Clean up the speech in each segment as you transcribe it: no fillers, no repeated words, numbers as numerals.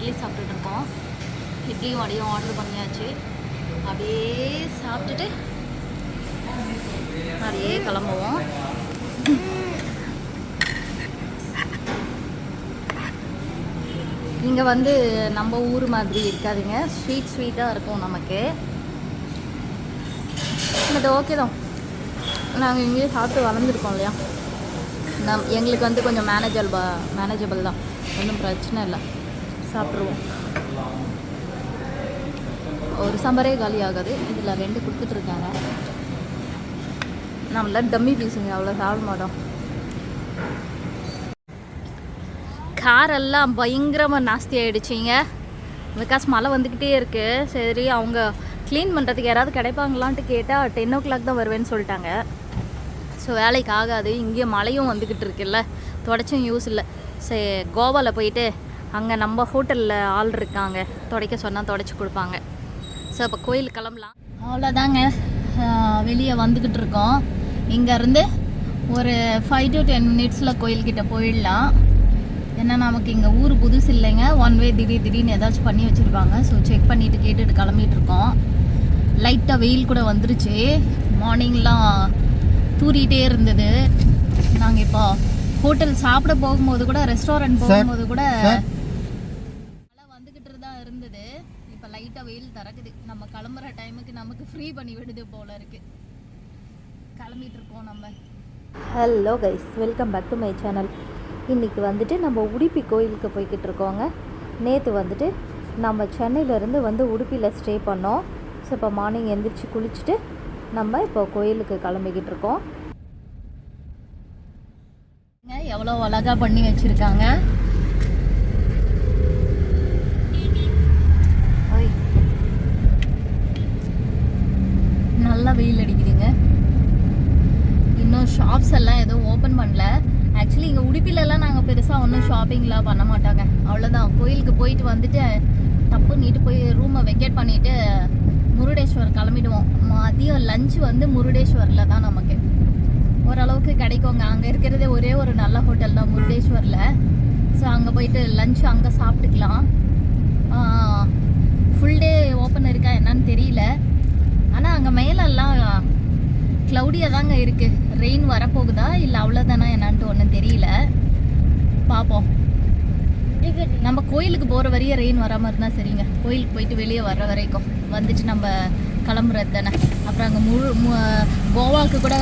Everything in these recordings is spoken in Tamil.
இட்லி சாப்பிட்டுட்டு இருக்கோம். இட்லியும் வடையும் ஆர்டர் பண்ணியாச்சு. அப்படியே சாப்பிட்டுட்டு அப்படியே கிளம்புவோம். இங்கே வந்து நம்ம ஊர் மாதிரி இருக்காதுங்க, ஸ்வீட்டாக இருக்கும் நமக்கு. பட் ஓகே தான், நாங்கள் இங்கேயே சாப்பிட்டு வளர்ந்துருக்கோம் இல்லையா. எங்களுக்கு வந்து கொஞ்சம் மேனேஜபிள் தான், ஒன்றும் பிரச்சனை இல்லை, சாப்பிட்ருவோம். ஒரு சாம்பாரே காலி ஆகாது, இதில் 2 கொடுத்துட்ருக்காங்க. நம்மள டம்மி பீஸுங்க, அவ்வளோ சாப்பிட மாட்டோம். காரெல்லாம் பயங்கரமாக நாஸ்தி ஆகிடுச்சிங்க, பிகாஸ் மழை வந்துக்கிட்டே இருக்குது. சரி, அவங்க க்ளீன் பண்ணுறதுக்கு யாராவது கிடைப்பாங்களான்ட்டு கேட்டால் 10 o'clock தான் வருவேன்னு சொல்லிட்டாங்க. ஸோ வேலைக்கு ஆகாது. இங்கேயே மழையும் வந்துக்கிட்டு இருக்குல்ல, தொடச்சும் யூஸ் இல்லை. சரி, கோவாவில் போயிட்டு அங்கே நம்ம ஹோட்டலில் ஆள் இருக்காங்க, துடைக்க சொன்னால் துடைச்சி கொடுப்பாங்க. ஸோ இப்போ கோயில் கிளம்பலாம். அவ்வளோதாங்க, வெளியே வந்துக்கிட்டு இருக்கோம். இங்கேருந்து ஒரு 5 to 10 minutesல கோயில்கிட்ட போயிடலாம். ஏன்னா நமக்கு இங்கே ஊர் புதுசு இல்லைங்க, ஒன் வே திடீர்னு ஏதாச்சும் பண்ணி வச்சுருப்பாங்க. ஸோ செக் பண்ணிவிட்டு கேட்டுட்டு கிளம்பிட்டு இருக்கோம். லைட்டாக வெயில் கூட வந்துருச்சு, மார்னிங்லாம் தூரிகிட்டே இருந்தது. நாங்கள் இப்போ ஹோட்டல் சாப்பிட போகும்போது கூட, ரெஸ்டாரண்ட் போகும்போது கூட மழை வந்துக்கிட்டு தான் இருந்தது. இப்போ லைட்டாக வெயில் திறக்குது. நம்ம கிளம்புற டைமுக்கு நமக்கு ஃப்ரீ பண்ணி விடுது போல இருக்குது. கிளம்பிட்டு இருக்கோம் நம்ம. Hello guys, welcome back to my channel. இன்றைக்கி வந்துட்டு நம்ம உடுப்பி கோயிலுக்கு போய்கிட்டு இருக்கோங்க. நேற்று வந்துட்டு நம்ம சென்னையிலேருந்து வந்து உடுப்பியில் ஸ்டே பண்ணோம். ஸோ இப்போ மார்னிங் எழுந்திரிச்சு குளிச்சுட்டு நம்ம இப்போ கோயிலுக்கு கிளம்பிக்கிட்டு இருக்கோம். எவ்வளோ அழகாக பண்ணி வச்சுருக்காங்க. நல்லா வெயில் அடிக்குதுங்க. இன்னும் ஷாப்ஸ் எல்லாம் எதுவும் ஓப்பன் பண்ணல. ஆக்சுவலி இங்கே உடுப்பிலெல்லாம் நாங்கள் பெருசாக ஒன்றும் ஷாப்பிங்லாம் பண்ண மாட்டாங்க. அவ்வளோதான், கோயிலுக்கு போயிட்டு வந்துட்டு தப்பு நீட்டு போய் ரூமை வெக்கேட் பண்ணிவிட்டு முருடேஸ்வர் கிளம்பிடுவோம். மதியம் லஞ்ச் வந்து முருடேஸ்வரில் தான் நமக்கு ஓரளவுக்கு கிடைக்குங்க. அங்கே இருக்கிறதே ஒரே ஒரு நல்ல ஹோட்டல் தான் முருடேஸ்வரில். ஸோ அங்கே போயிட்டு லஞ்ச் அங்கே சாப்பிட்டுக்கலாம். ஃபுல் டே ஓப்பன் இருக்கா என்னன்னு தெரியல. ஆனால் அங்கே மேலெல்லாம் க்ளவுடியாக தாங்க இருக்குது. ரெயின் வரப்போகுதா இல்லை அவ்வளோதானா என்னான்ட்டு ஒன்றும் தெரியல, பார்ப்போம். நம்ம கோயிலுக்கு போகிற வரையும் ரெயின் வராமல் இருந்தால் சரிங்க. கோயிலுக்கு போயிட்டு வெளியே வர்ற வரைக்கும் வந்துட்டு நம்ம கிளம்புறது தானே. அப்புறம் அங்கே கோவாவுக்கு கூட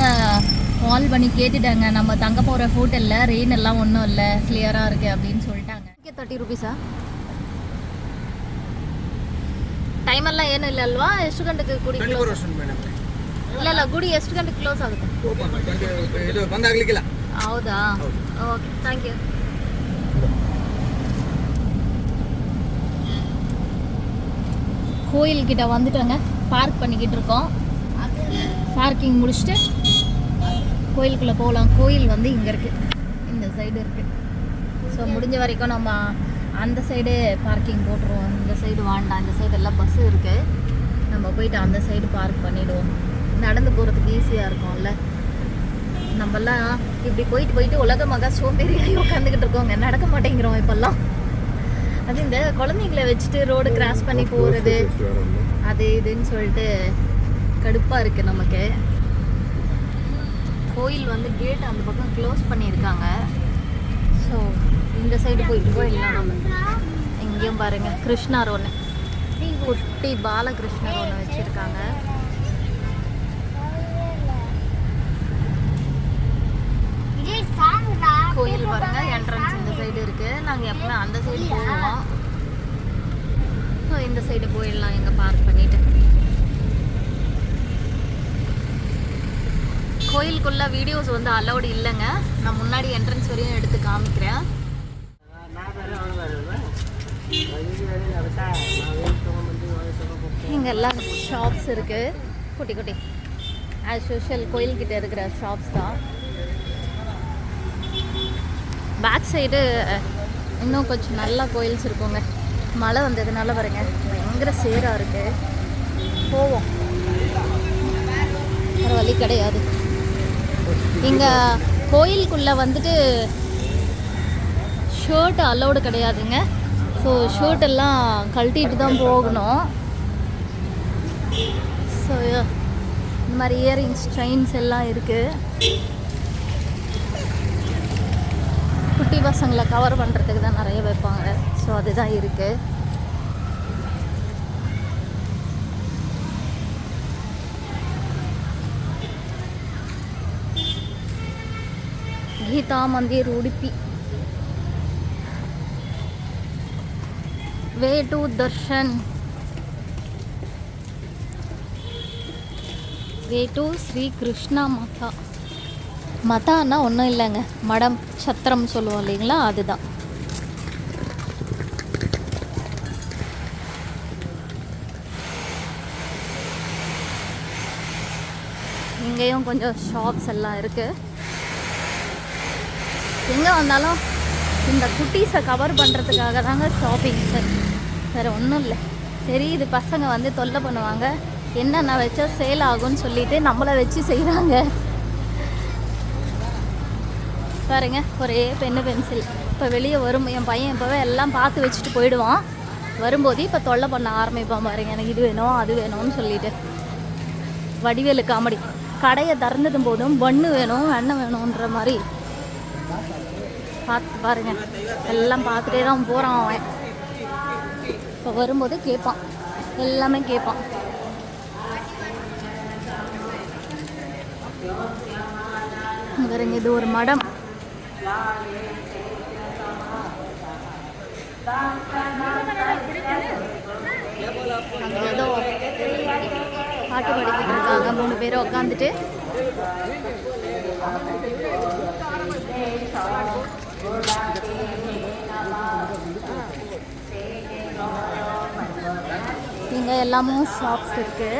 கால் பண்ணி கேட்டுட்டாங்க, நம்ம தங்க போகிற ஹோட்டலில் ரெயின் எல்லாம் ஒன்றும் இல்லை, கிளியராக இருக்குது அப்படின்னு சொல்லிட்டாங்க. 30 rupees ಟೈಮ್ ಎಲ್ಲ ಏನು ಇಲ್ಲ ಅಲ್ವಾ? ಎಷ್ಟು ಗಂಟೆಗೆ ಗುಡಿ ಕ್ಲೋಸ್? ಇಲ್ಲ ಗುಡಿ ಎಷ್ಟು ಗಂಟೆಗೆ ಕ್ಲೋಸ್ ಆಗುತ್ತೆ? ಇದು ಬಂದ್ ಆಗ್ಲಿಕ್ಕಿಲ್ಲ. ಹೌದಾ? Okay, thank you. கோயில்கிட்ட வந்துட்டோங்க, பார்க் பண்ணிக்கிட்டு இருக்கோம். பார்க்கிங் முடிச்சுட்டு கோயிலுக்குள்ளே போகலாம். கோயில் வந்து இங்கே இருக்குது, இந்த சைடு இருக்குது. ஸோ முடிஞ்ச வரைக்கும் நம்ம அந்த சைடு பார்க்கிங் போட்டுருவோம். இந்த சைடு வேண்டாம், இந்த சைடு எல்லாம் பஸ்ஸு இருக்குது. நம்ம போயிட்டு அந்த சைடு பார்க் பண்ணிவிடுவோம். நடந்து போகிறதுக்கு ஈஸியாக இருக்கும்ல. நம்மெல்லாம் இப்படி போயிட்டு உலகமாக சோம்பேறியாகி உட்காந்துக்கிட்டு இருக்கோங்க, நடக்க மாட்டேங்கிறோம் இப்போல்லாம். அது இந்த குழந்தைங்களை வச்சுட்டு ரோடு கிராஸ் பண்ணி போகிறது அது இதுன்னு சொல்லிட்டு கடுப்பாக இருக்குது நமக்கு. கோயில் வந்து கேட் அந்த பக்கம் க்ளோஸ் பண்ணியிருக்காங்க. ஸோ இந்த சைடு போயிடலாம் நம்ம. இங்கேயும் பாருங்கள், கிருஷ்ணர் ஒன்று, குட்டி பாலகிருஷ்ணர் ஒன்று வச்சுருக்காங்க. கோயில் பாருங்க, என்ட்ரன்ஸ் இந்த சைடு இருக்கு. நாங்கள் எப்பவுமே அந்த சைடு போவோம். ஸோ இந்த சைடு போயிடலாம் இங்கே பார்க் பண்ணிட்டு. கோயிலுக்குள்ள வீடியோஸ் வந்து அலௌடு இல்லைங்க. நான் முன்னாடி என்ட்ரன்ஸ் வரையும் எடுத்து காமிக்கிறேன். இங்கே எல்லாம் ஷாப்ஸ் இருக்கு, குட்டி குட்டி ஆஸ் யூஷுவல் கோயில்கிட்ட இருக்கிற ஷாப்ஸ் தான். பேக் சைடு இன்னும் கொஞ்சம் நல்லா கோயில்ஸ் இருக்குங்க. மழை வந்ததுனால பாருங்க பயங்கர சேராக இருக்குது. போவோம், வேறு வழி கிடையாது. இங்கே கோயிலுக்குள்ளே வந்துட்டு ஷர்ட் அலௌடு கிடையாதுங்க. ஸோ ஷர்ட்டெல்லாம் கழட்டிட்டு தான் போகணும். ஸோ இந்த மாதிரி இயரிங்ஸ் செயின்ஸ் எல்லாம் இருக்குது. குட்டி பசங்களை கவர் பண்ணுறதுக்கு தான் நிறைய வைப்பாங்க. ஸோ அதுதான் இருக்குது. Gita Mandir Udupi. Way to darshan, way to Sri Krishna Matha. மதான்னா ஒன்றும் இல்லைங்க, மடம் சத்திரம் சொல்லுவோம் இல்லைங்களா, அதுதான். இங்கேயும் கொஞ்சம் ஷாப்ஸ் எல்லாம் இருக்குது. எங்கே வந்தாலும் இந்த குட்டீஸை கவர் பண்ணுறதுக்காக தாங்க ஷாப்பிங்ஸு, வேறு ஒன்றும் இல்லை. சரி, இது பசங்க வந்து தொல்லை பண்ணுவாங்க, என்னென்ன வச்சா சேல் ஆகும்னு சொல்லிட்டு நம்மளை வச்சு செய்கிறாங்க. பாருங்க, ஒரே பென்னு பென்சில். இப்போ வெளியே வரும் என் பையன் இப்போவே எல்லாம் பார்த்து வச்சுட்டு போயிடுவான். வரும்போது இப்போ தொல்லை பண்ண ஆரம்பிப்பான் பாருங்க, எனக்கு இது வேணும் அது வேணும்னு சொல்லிட்டு. வடிவேலு காமெடி, கடையை திறந்ததும் போதும் பண்ணு வேணும் எண்ணெய் வேணுன்ற மாதிரி. பார்த்து பாருங்க, எல்லாம் பார்த்துட்டே தான் போகிறான் அவன். இப்போ வரும்போது கேட்பான், எல்லாமே கேட்பான். பாருங்க, இது ஒரு மடம். அங்கே ஏதோ பாட்டு படிக்கிட்டு இருக்காங்க 3 பேரும் உட்காந்துட்டு. இங்கே எல்லாமும் ஷாப்ஸ் இருக்கு.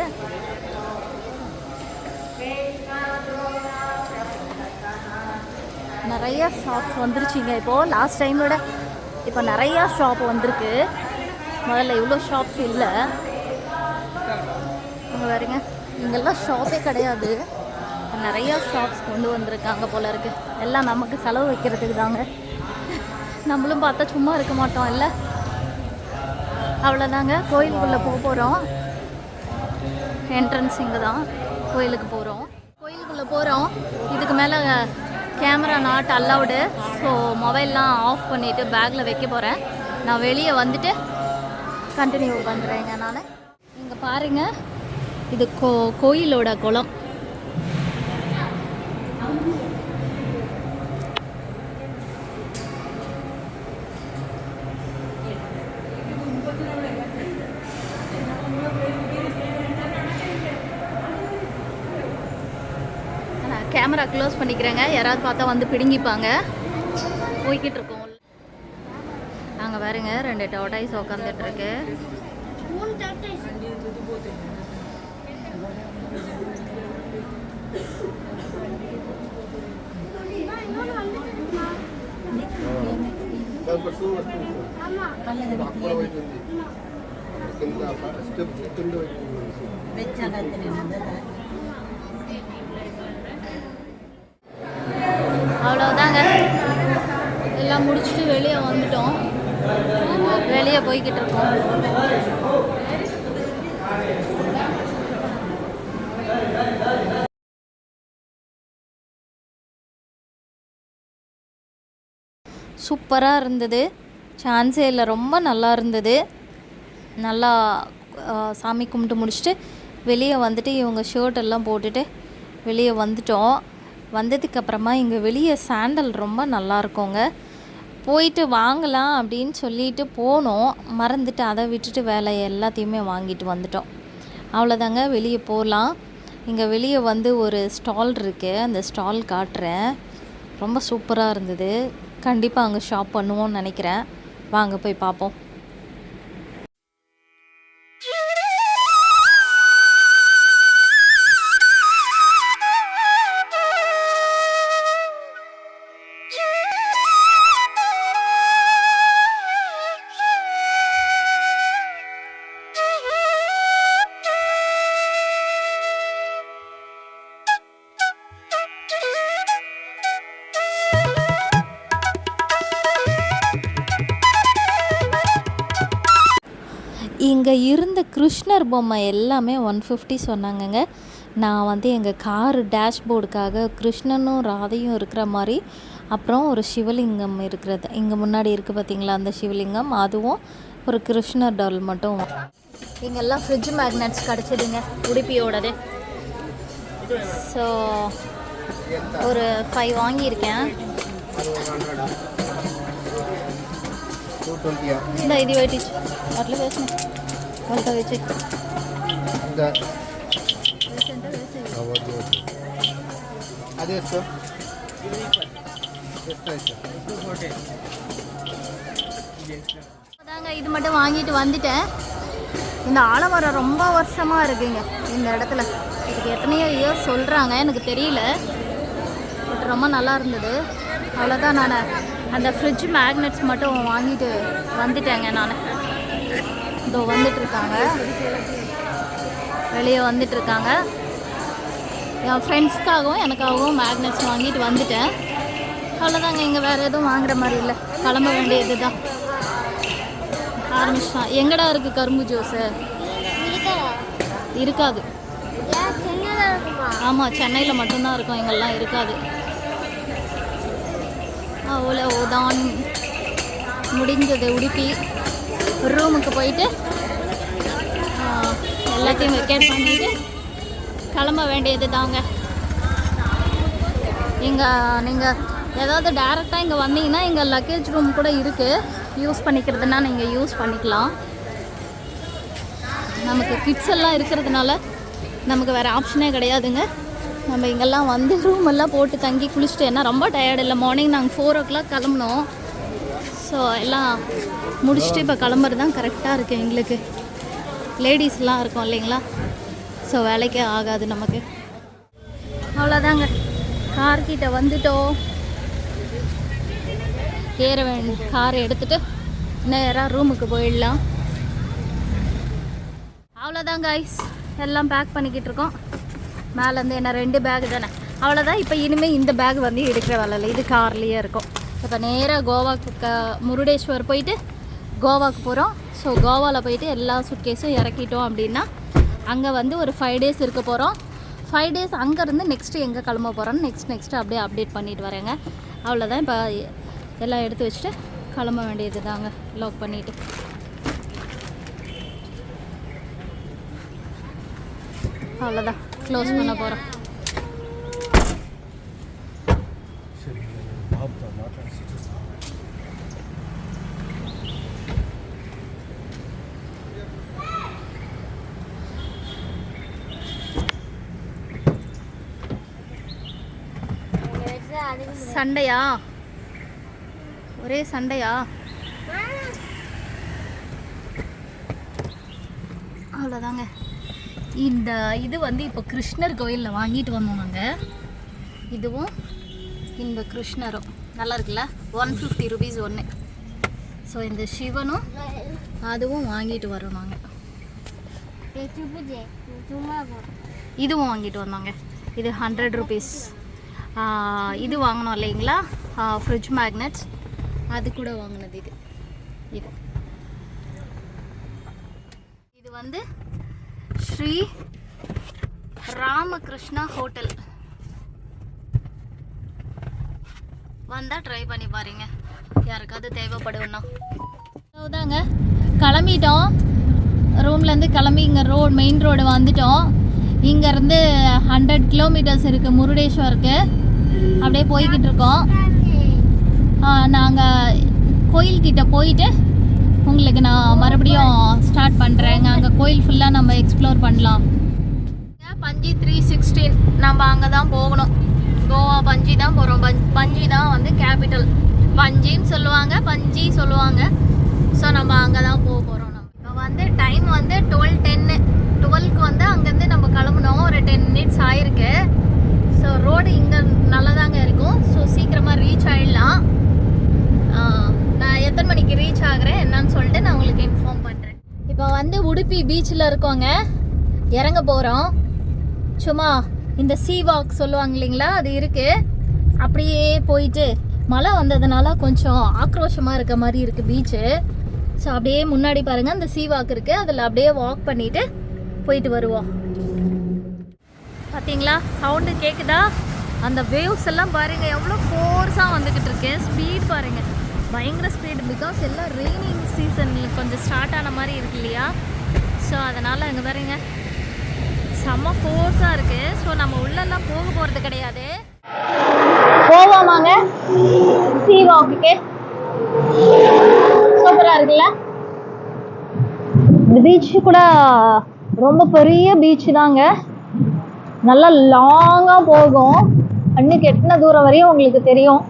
நிறைய ஷாப்ஸ் வந்துருச்சுங்க இப்போது. லாஸ்ட் டைமோட இப்போ நிறையா ஷாப் வந்திருக்கு. முதல்ல இவ்வளோ ஷாப்ஸ் இல்லை. அங்கே பாருங்க, இங்கெல்லாம் ஷாப்பே கிடையாது, நிறையா ஷாப்ஸ் கொண்டு வந்திருக்காங்க போல இருக்கு. எல்லாம் நமக்கு செலவு வைக்கிறதுக்கு தாங்க. நம்மளும் பார்த்தா சும்மா இருக்க மாட்டோம் இல்லை. அவ்வளோதாங்க, கோயிலுக்குள்ளே போகிறோம். என்ட்ரன்ஸ் இங்கே தான், கோயிலுக்கு போகிறோம். கோயிலுக்குள்ளே போகிறோம். இதுக்கு மேலே கேமரா நாட் அலவுடு. ஸோ மொபைல்லாம் ஆஃப் பண்ணிவிட்டு பேக்கில் வைக்க போகிறேன். நான் வெளியே வந்துட்டு கண்டினியூ பண்ணுறேங்க. நான் இங்கே பாருங்கள், இது கோயிலோட குளம். கேமரா க்ளோஸ் பண்ணிக்கிறேங்க, யாராவது பார்த்தா வந்து பிடுங்கிப்பாங்க. போய்கிட்டு இருக்கோம். நாங்கள் பாருங்க, 2 டாட்டாய்ஸ் உட்காந்துட்டு இருக்கு. அவ்வளோதாங்க, எல்லாம் முடிச்சுட்டு வெளியே வந்துட்டோம். வெளியே போய்கிட்டு இருக்கோம். சூப்பராக இருந்தது, சான்ஸே இல்லை, ரொம்ப நல்லா இருந்தது. நல்லா சாமி கும்பிட்டு முடிச்சுட்டு வெளியே வந்துட்டு இவங்க ஷர்ட் எல்லாம் போட்டுட்டு வெளியே வந்துட்டோம். வந்ததுக்கப்புறமா இங்கே வெளியே சாண்டல் ரொம்ப நல்லா இருக்குங்க. போயிட்டு வாங்கலாம் அப்படின்னு சொல்லிட்டு போனோம், மறந்துட்டு அதை விட்டுட்டு வேலையை எல்லாத்தையுமே வாங்கிட்டு வந்துட்டோம். அவ்வளோதாங்க, வெளியே போகலாம். இங்கே வெளியே வந்து ஒரு ஸ்டால் இருக்குது, அந்த ஸ்டால் காட்டுறேன். ரொம்ப சூப்பராக இருந்தது. கண்டிப்பாக அங்கே ஷாப் பண்ணுவோன்னு நினைக்கிறேன். வாங்க போய் பார்ப்போம். இங்கே இருந்த கிருஷ்ணர் பொம்மை எல்லாமே 150 சொன்னாங்கங்க. நான் வந்து எங்கள் காரு டேஷ்போர்டுக்காக கிருஷ்ணனும் ராதையும் இருக்கிற மாதிரி, அப்புறம் ஒரு சிவலிங்கம் இருக்கிறது இங்கே முன்னாடி இருக்குது பார்த்தீங்களா, அந்த சிவலிங்கம், அதுவும் ஒரு கிருஷ்ணர் டால் மட்டும். இங்கெல்லாம் ஃப்ரிட்ஜ் மேக்னெட்ஸ் கிடச்சிதுங்க உடுப்பியோடது. ஸோ ஒரு 5 வாங்கியிருக்கேன். இந்த இது வெயிட்டிச்சு అట్లా వేసిన వంట వేసి அதாங்க இது மட்டும் வாங்கிட்டு வந்துட்டேன். இந்த ஆலமரம் ரொம்ப வருஷமாக இருக்குங்க இந்த இடத்துல. இதுக்கு எத்தனையோ இயர்ஸ் சொல்கிறாங்க, எனக்கு தெரியல. பட் ரொம்ப நல்லா இருந்தது. அவ்வளோதான், நான் அந்த ஃப்ரிட்ஜ் மேக்னெட்ஸ் மட்டும் வாங்கிட்டு வந்துட்டேங்க. நான் இதோ வந்துட்டுருக்காங்க, வெளியே வந்துட்டுருக்காங்க. என் ஃப்ரெண்ட்ஸ்க்காகவும் எனக்காகவும் மேக்னெட்ஸ் வாங்கிட்டு வந்துட்டேன். அவ்வளோதாங்க, இங்கே வேறு எதுவும் வாங்குற மாதிரி இல்லை. கிளம்ப வேண்டியது தான். ஆரம்பிச்சிட்டான். எங்கடா இருக்குது கரும்பு ஜூஸு? இருக்காது. ஆமாம், சென்னையில் மட்டும்தான் இருக்கும், இங்கெல்லாம் இருக்காது. அவ்வளோதான், முடிஞ்சது. உடுப்பி ரூமுக்கு போயிட்டு எல்லாத்தையும் வெக்கேட் பண்ணிட்டு கிளம்ப வேண்டியது தாங்க. இங்கே நீங்கள் ஏதாவது டேரெக்டாக இங்கே வந்தீங்கன்னா இங்கே லக்கேஜ் ரூம் கூட இருக்குது, யூஸ் பண்ணிக்கிறதுனா நீங்கள் யூஸ் பண்ணிக்கலாம். நமக்கு கிட்ஸ் எல்லாம் இருக்கிறதுனால நமக்கு வேறு ஆப்ஷனே கிடையாதுங்க. நம்ம இங்கெல்லாம் வந்து ரூம் எல்லாம் போட்டு தங்கி குளிச்சுட்டு, ஏன்னா ரொம்ப டயர்டு இல்லை. மார்னிங் நாங்கள் 4 o'clock கிளம்புனோம். ஸோ எல்லாம் முடிச்சுட்டு இப்போ கிளம்புறது தான் கரெக்டாக இருக்குது எங்களுக்கு. லேடிஸ்லாம் இருக்கோம் இல்லைங்களா, ஸோ வேலைக்கே ஆகாது நமக்கு. அவ்வளோதாங்க, கார்கிட்ட வந்துட்டோம். ஏற வேண்டிய காரை எடுத்துகிட்டு நேராக ரூமுக்கு போயிடலாம். அவ்வளோதான் கைஸ், எல்லாம் பேக் பண்ணிக்கிட்டு இருக்கோம். மேலேருந்து என்ன 2 பேக் தானே, அவ்வளோதான். இப்போ இனிமேல் இந்த பேக் வந்து எடுக்கிற வேலை இல்லை, இது கார்லேயே இருக்கும். இப்போ நேராக கோவாக்கு முருடேஸ்வர் போயிட்டு கோவாக்கு போகிறோம். ஸோ கோவாவில் போயிட்டு எல்லா சுட்கேஸும் இறக்கிட்டோம் அப்படின்னா அங்கே வந்து ஒரு 5 days இருக்க போகிறோம். 5 days அங்கேருந்து நெக்ஸ்ட்டு எங்கே கிளம்ப போகிறோன்னு நெக்ஸ்ட்டு அப்படியே அப்டேட் பண்ணிட்டு வரேங்க. அவ்வளோதான், இப்போ எல்லாம் எடுத்து வச்சுட்டு கிளம்ப வேண்டியது தாங்க. லாக் பண்ணிவிட்டு அவ்வளோதான், க்ளோஸ் பண்ண போகிறோம். சண்டையா? ஒரே சண்டையா? அவ்வளோதாங்க. இந்த இது வந்து இப்போ கிருஷ்ணர் கோயிலில் வாங்கிட்டு வந்தோம் நாங்கள். இதுவும் இந்த கிருஷ்ணரும் நல்லா இருக்குல்ல, 150 rupees ஒன்று. ஸோ இந்த சிவனும் அதுவும் வாங்கிட்டு வரோம் நாங்கள். இதுவும் வாங்கிட்டு வந்தோங்க. இது 100 rupees. இது வாங்கினோம் இல்லைங்களா, ஃப்ரிட்ஜ் மேக்னெட்ஸ், அது கூட வாங்கினது இது. இது இது வந்து ஸ்ரீ ராமகிருஷ்ணா ஹோட்டல். வந்தால் ட்ரை பண்ணி பாருங்க, யாருக்காவது தேவைப்படுவோன்னா. அதாங்க, கிளம்பிட்டோம். ரூம்லேருந்து கிளம்பி இங்கே மெயின் ரோடு வந்துட்டோம். இங்கேருந்து 100 kilometers இருக்குது முருடேஸ்வருக்கு. அப்படியே போய்கிட்டு இருக்கோம். நாங்கள் கோயில்கிட்ட போயிட்டு உங்களுக்கு நான் மறுபடியும் ஸ்டார்ட் பண்ணுறேங்க. அங்கே கோயில் ஃபுல்லாக நம்ம எக்ஸ்ப்ளோர் பண்ணலாம். பஞ்சி 316 நம்ம அங்கே தான் போகணும். கோவா பஞ்சி தான் போகிறோம். பஞ்சி தான் வந்து கேபிட்டல். பஞ்சின்னு சொல்லுவாங்க, பஞ்சி சொல்லுவாங்க. ஸோ நம்ம அங்கே தான் போக போகிறோம். நம்ம இப்போ வந்து டைம் வந்து 12:10. 12க்கு வந்து அங்கேருந்து நம்ம கிளம்புனோம். ஒரு 10 minutes ஆயிருக்கு. ஸோ ரோடு இங்கே நல்லா தாங்க இருக்கும். ஸோ சீக்கிரமாக ரீச் ஆகிடலாம். நான் எத்தனை மணிக்கு ரீச் ஆகுறேன் என்னன்னு சொல்லிட்டு நான் உங்களுக்கு இன்ஃபார்ம் பண்ணுறேன். இப்போ வந்து உடுப்பி பீச்சில் இருக்கோங்க, இறங்க போகிறோம். சும்மா இந்த சீ வாக் சொல்லுவாங்க இல்லைங்களா, அது இருக்குது. அப்படியே போயிட்டு மழை வந்ததுனால கொஞ்சம் ஆக்ரோஷமாக இருக்க மாதிரி இருக்குது பீச்சு. ஸோ அப்படியே முன்னாடி பாருங்கள் அந்த சீ வாக் இருக்குது, அதில் அப்படியே வாக் பண்ணிவிட்டு போயிட்டு வருவோம். பார்த்தீங்களா சவுண்டு கேட்குதா? அந்த வேவ்ஸ் எல்லாம் பாருங்கள் எவ்வளோ ஃபோர்ஸாக வந்துக்கிட்டு இருக்கு. ஸ்பீட் பாருங்கள், பயங்கர ஸ்பீடு. பிகாஸ் எல்லாம் ரெய்னிங் சீசனில் கொஞ்சம் ஸ்டார்ட் ஆன மாதிரி இருக்கு இல்லையா? ஸோ அதனால் அங்கே பாருங்க செம்ம ஃபோர்ஸாக இருக்குது. ஸோ நம்ம உள்ளெல்லாம் போக போகிறது கிடையாது. போவோமாங்க சீ வாக்குக்கு? சூப்பராக இருக்குல்ல? இந்த பீச்சு கூட ரொம்ப பெரிய பீச்சு தாங்க, நல்லா லாங்காக போகும். கண்ணுக்கு எத்தனை தூரம் வரையும் உங்களுக்கு தெரியும்.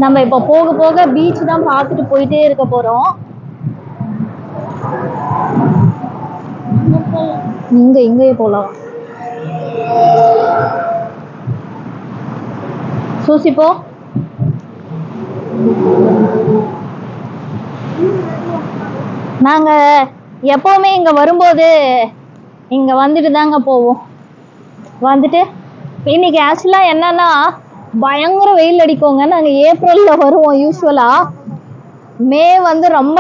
நம்ம இப்போ போக போக பீச் தான் பார்த்துட்டு போயிட்டே இருக்க போகிறோம். இங்கேயே போகலாம். சூசிப்போ நாங்கள் எப்போவுமே இங்கே வரும்போது இங்கே வந்துட்டு தாங்க போவோம். வந்துட்டு இன்னைக்கு ஆக்சுவலாக என்னன்னா பயங்கர வெயில் அடிக்குங்க. நாங்கள் ஏப்ரலில் வருவோம் யூஸ்வலாக. மே வந்து ரொம்ப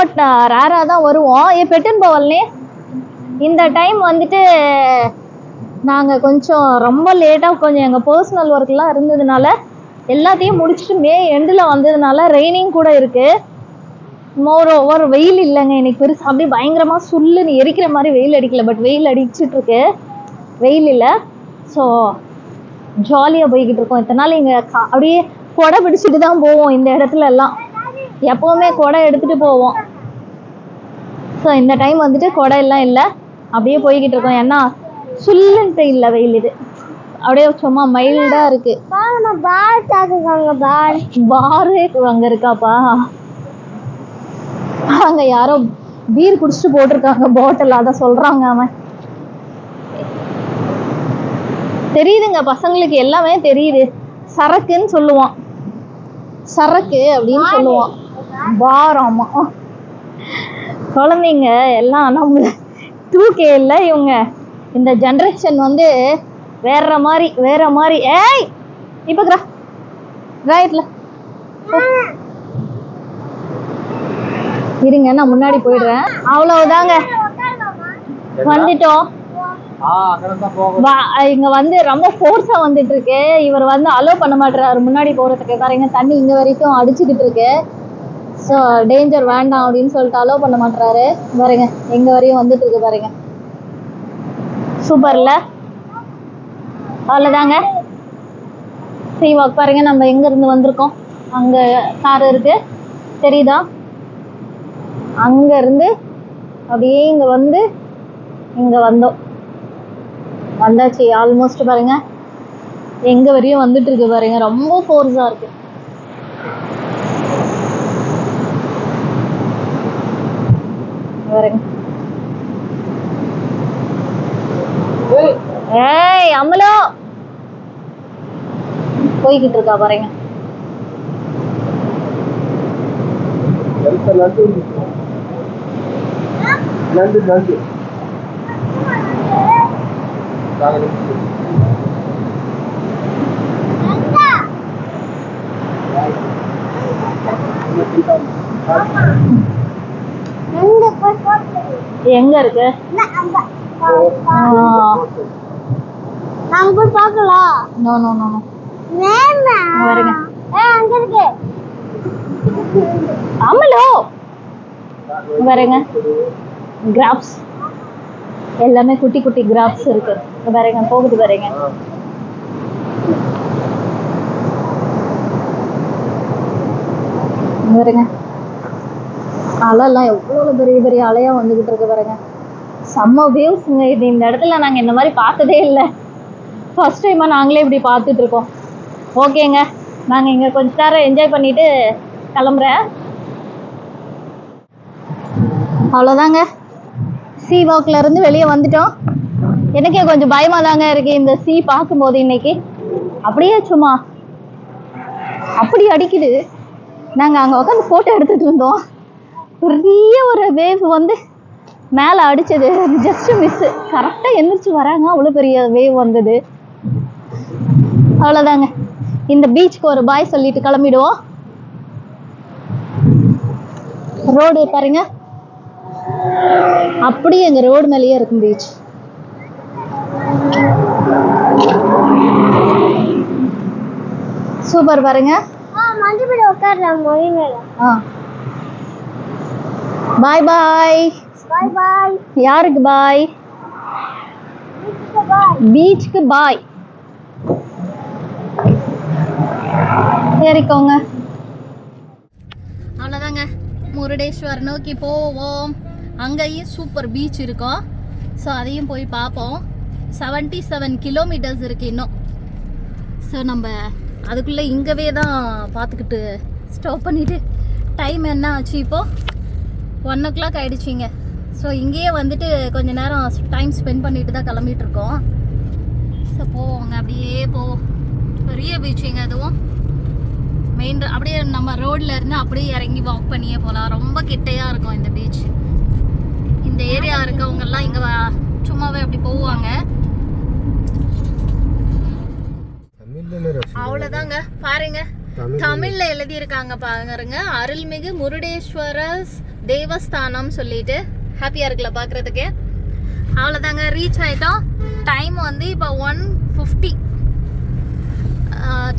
ரேராக தான் வருவோம். பெட்டுன்னு போவல்னே இந்த டைம் வந்துட்டு நாங்கள் கொஞ்சம் ரொம்ப லேட்டாக கொஞ்சம் எங்கள் பர்சனல் ஒர்க்லாம் இருந்ததுனால எல்லாத்தையும் முடிச்சுட்டு மே எண்டில் வந்ததுனால ரெய்னிங் கூட இருக்குது. ஒரு வெயில் இல்லைங்க இன்னைக்கு பெருசு. அப்படியே பயங்கரமாக சுல்லுன்னு எரிக்கிற மாதிரி வெயில் அடிக்கல, பட் வெயில் அடிச்சிட்ருக்கு. வெயில் இல்லை. ஸோ ஜாலியாக போய்கிட்டு இருக்கோம். இத்தனை நாள் இங்கே அப்படியே கொடை பிடிச்சிட்டு தான் போவோம். இந்த இடத்துல எல்லாம் எப்போவுமே கொடை எடுத்துகிட்டு போவோம். ஸோ இந்த டைம் வந்துட்டு கொடை எல்லாம் இல்லை, அப்படியே போய்கிட்டு இருக்கோம். ஏன்னா சுல்லுன்ட்டு இல்லை வெயில், இது அப்படியே சும்மா மைல்டாக இருக்குது. பாரு அங்கே இருக்காப்பா, அங்கே யாரோ பீர் குடிச்சிட்டு போட்டிருக்காங்க பாட்டில், அதை சொல்கிறாங்க. அவன் தெரியுதுங்க, பசங்களுக்கு எல்லாமே தெரியுது. சரக்குன்னு சொல்லுவான், சரக்கு அப்படின்னு சொல்லுவான். பாராமா குழந்தைங்க எல்லாம் நம்ம 2K இல்லை, இவங்க இந்த ஜென்ரேஷன் வந்து வேற மாதிரி. ஏய் இப்போ ரைட்ல இருங்க, நான் முன்னாடி போயிடுறேன். அவ்வளவுதாங்க, வந்துட்டோம். இங்க வந்து ரொம்ப ஃபோர்ஸா வந்துட்டு இருக்கு. இவர் வந்து அலோ பண்ண மாட்டாரு முன்னாடி போறதுக்கு. பாருங்க தண்ணி இங்க வரைக்கும் அடிச்சுக்கிட்டு இருக்கு. ஸோ டேஞ்சர் வேண்டாம் அப்படின்னு சொல்லிட்டு அலோ பண்ண மாட்டாரு. பாருங்க எங்க வரையும் வந்துட்டு இருக்கு பாருங்க. சூப்பர்ல? அவ்வளோதாங்க சீ வாக். பாருங்க நம்ம எங்க இருந்து வந்திருக்கோம். அங்க கார் இருக்கு தெரியுதா? அங்க இருந்து அப்படியே இங்க வந்து இங்க வந்தாச்சு. ஆல்மோஸ்ட் பாருங்க எங்க வரையும் வந்துட்டு இருக்கு பாருங்க. ரொம்ப ஃபோர்ஸா இருக்கு. பாருங்க. ஏய் அம்மலோ போய்கிட்டு இருக்கா பாருங்க. எங்க இருக்கு? நாங்க போய் பார்க்கலாம். நோ நோ நோ நோ வருங்க. அங்க இருக்கு அம்மலோ பாருங்க. கிராப்ஸ் எல்லாமே குட்டி குட்டி கிராப்ஸ் இருக்கு பாருங்க. போகுது பாருங்க. பாருங்க அலைலாம் எவ்வளோ பெரிய பெரிய அலையா வந்துகிட்டு இருக்கு பாருங்க. செம்ம வேவ்ஸுங்க இது. இந்த இடத்துல நாங்கள் இந்த மாதிரி பார்த்ததே இல்லை. ஃபர்ஸ்ட் டைமாக நாங்களே இப்படி பார்த்துட்டு இருக்கோம். ஓகேங்க, நாங்கள் இங்கே கொஞ்ச நேரம் என்ஜாய் பண்ணிட்டு கிளம்புறேன். அவ்வளோதாங்க, சீ வாக்கில் இருந்து வெளியே வந்துட்டோம். எனக்கே கொஞ்சம் பயமாக தாங்க இருக்குது இந்த சீ பார்க்கும்போது. இன்னைக்கு அப்படியே சும்மா அப்படி அடிக்குது. நாங்கள் அங்கே உட்காந்து ஃபோட்டோ எடுத்துகிட்டு இருந்தோம். பெரிய ஒரு வேவ் வந்து மேலே அடித்தது, ஜஸ்ட் மிஸ்ஸு. கரெக்டாக எந்திரிச்சு வராங்க, அவ்வளோ பெரிய வேவ் வந்தது. அவ்வளோதாங்க, இந்த பீச்சுக்கு ஒரு பாய் சொல்லிட்டு கிளம்பிடுவோம். ரோடு பாருங்க அப்படியே எங்க ரோடு மேலேயே இருக்கும் பீச். சூப்பர் பாருங்க. மறுபடியும் உட்காரலாம் மொழி மேல. பாய் பாய். பாய் பாய். யாருக்கு பாய்? பீச்சுக்கு பாய். ஏறிக்கோங்க. அவ்வளோதாங்க, முருடேஸ்வர் நோக்கி போவோம். அங்கேயும் சூப்பர் பீச் இருக்கும். ஸோ அதையும் போய் பார்ப்போம். 77 கிலோமீட்டர்ஸ் இருக்குது இன்னும். ஸோ நம்ம அதுக்குள்ளே இங்கவே தான் பார்த்துக்கிட்டு ஸ்டாப் பண்ணிவிட்டு டைம் என்ன ஆச்சு இப்போது 1 o'clock ஆகிடுச்சிங்க. ஸோ இங்கேயே வந்துட்டு கொஞ்சம் நேரம் டைம் ஸ்பெண்ட் பண்ணிட்டு தான் கிளம்பிட்டு இருக்கோம். ஸோ போவோங்க, அப்படியே போவோம். பெரிய பீச்சுங்க அதுவும். மெயின் அப்படியே நம்ம ரோட்ல இருந்து அப்படியே இறங்கி வாக் பண்ணியே போகலாம். ரொம்ப கிட்டையாக இருக்கும் இந்த பீச். இந்த ஏரியா இருக்கவங்கெல்லாம் இங்கே சும்மாவே அப்படி போவாங்க. அவ்வளோதாங்க, பாருங்க தமிழ்ல எழுதியிருக்காங்க பாருங்க, அருள்மிகு முருடேஸ்வரர் தேவஸ்தானம் சொல்லிட்டு. ஹாப்பியாக இருக்குல்ல பார்க்குறதுக்கு. அவ்வளோதாங்க, ரீச் ஆகிட்டோம். டைம் வந்து இப்போ 1:50.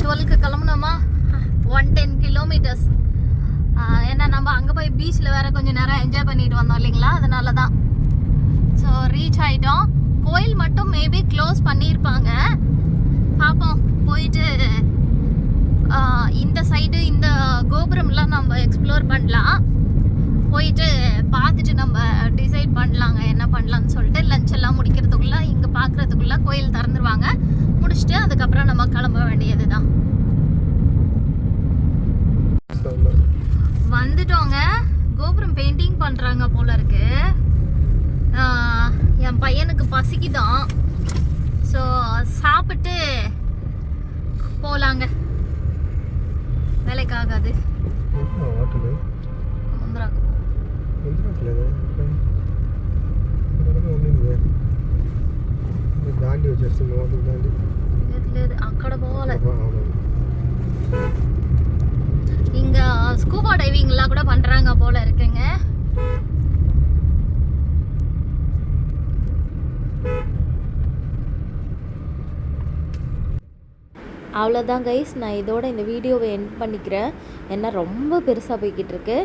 12க்கு கிளம்புனோமா, 110 கிலோமீட்டர்ஸ். ஏன்னா நம்ம அங்கே போய் பீச்சில் வேற கொஞ்சம் நேரம் என்ஜாய் பண்ணிட்டு வந்தோம் இல்லைங்களா, அதனால தான். ஸோ ரீச் ஆகிட்டோம். கோயில் மட்டும் மேபி க்ளோஸ் பண்ணியிருப்பாங்க, பார்ப்போம். போயிட்டு இந்த சைடு இந்த கோபுரம்லாம் நம்ம எக்ஸ்ப்ளோர் பண்ணலாம். போயிட்டு பார்த்துட்டு நம்ம டிசைட் பண்ணலாங்க என்ன பண்ணலான்னு சொல்லிட்டு. லஞ்ச் எல்லாம் முடிக்கிறதுக்குள்ளே இங்கே பார்க்குறதுக்குள்ளே கோயில் திறந்துருவாங்க. முடிச்சுட்டு அதுக்கப்புறம் நம்ம கிளம்ப வேண்டியது தான். வந்துட்டோங்க. கோபுரம் பெயிண்டிங் பண்ணுறாங்க போல இருக்கு. என் பையனுக்கு பசிக்குதான். ஸோ சாப்பிட்டு போகலாங்க, வேலைக்காகாது. అక్కడ పోవాలి. இங்க ஸ்கூபா டைவிங்லாம் கூட பண்றாங்க போல இருக்குங்க. அவ்வளோதான் கைஸ், நான் இதோட இந்த வீடியோவை எண்ட் பண்ணிக்கிறேன். ஏன்னா ரொம்ப பெருசாக போய்கிட்டு இருக்கு.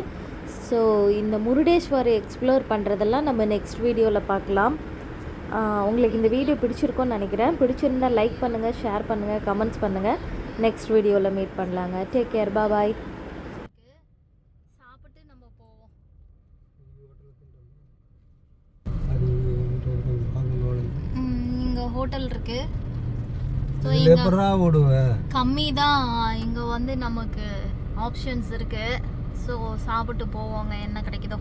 ஸோ இந்த முருடேஸ்வரை எக்ஸ்ப்ளோர் பண்ணுறதெல்லாம் நம்ம நெக்ஸ்ட் வீடியோவில் பார்க்கலாம். உங்களுக்கு இந்த வீடியோ பிடிச்சிருக்கோன்னு நினைக்கிறேன். பிடிச்சிருந்தா லைக் பண்ணுங்கள், ஷேர் பண்ணுங்கள், கமெண்ட்ஸ் பண்ணுங்கள். நெக்ஸ்ட் வீடியோவில் மீட் பண்ணலாங்க. டேக் கேர், பாய். சாப்பிட்டு நம்ம போவோம். இங்கே ஹோட்டல் இருக்கு. ஸோ இங்கே கம்மி தான், இங்கே வந்து நமக்கு ஆப்ஷன்ஸ் இருக்குது. ஸோ சாப்பிட்டு போவோங்க, என்ன கிடைக்குதோ.